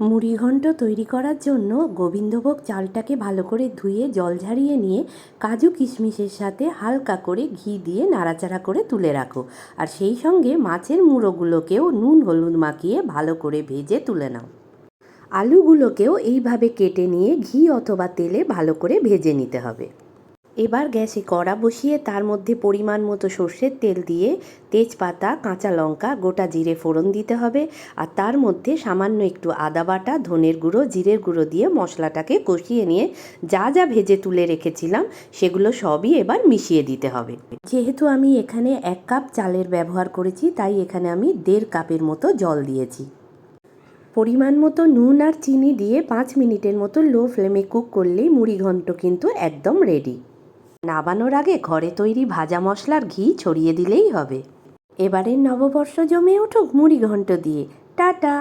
মুড়িঘণ্ট তৈরি করার জন্য গোবিন্দভোগ চালটাকে ভালো করে ধুয়ে জল ঝরিয়ে নিয়ে কাজু কিশমিশের সাথে হালকা করে ঘি দিয়ে নাড়াচাড়া করে তুলে রাখো। আর সেই সঙ্গে মাছের মুড়োগুলোকেও নুন হলুদ মাখিয়ে ভালো করে ভেজে তুলে নাও। আলুগুলোকেও এইভাবে কেটে নিয়ে ঘি অথবা তেলে ভালো করে ভেজে নিতে হবে। এবার গ্যাসে কড়া বসিয়ে তার মধ্যে পরিমাণ মতো সর্ষের তেল দিয়ে তেজপাতা, কাঁচা লঙ্কা, গোটা জিরে ফোড়ন দিতে হবে। আর তার মধ্যে সামান্য একটু আদা বাটা, ধনের গুঁড়ো, জিরের গুঁড়ো দিয়ে মশলাটাকে কষিয়ে নিয়ে যা যা ভেজে তুলে রেখেছিলাম সেগুলো সবই এবার মিশিয়ে দিতে হবে। যেহেতু আমি এখানে 1 কাপ চালের ব্যবহার করেছি, তাই এখানে আমি 1.5 কাপের মতো জল দিয়েছি। পরিমাণ মতো নুন আর চিনি দিয়ে 5 মিনিটের মতো লো ফ্লেমে কুক করলেই মুড়িঘণ্ট কিন্তু একদম রেডি। নামানোর আগে ঘরে তৈরি ভাজা মশলার ঘি ছড়িয়ে দিলেই হবে। এবারের নববর্ষ জমে উঠুক মুড়িঘণ্ট দিয়ে। টাটা।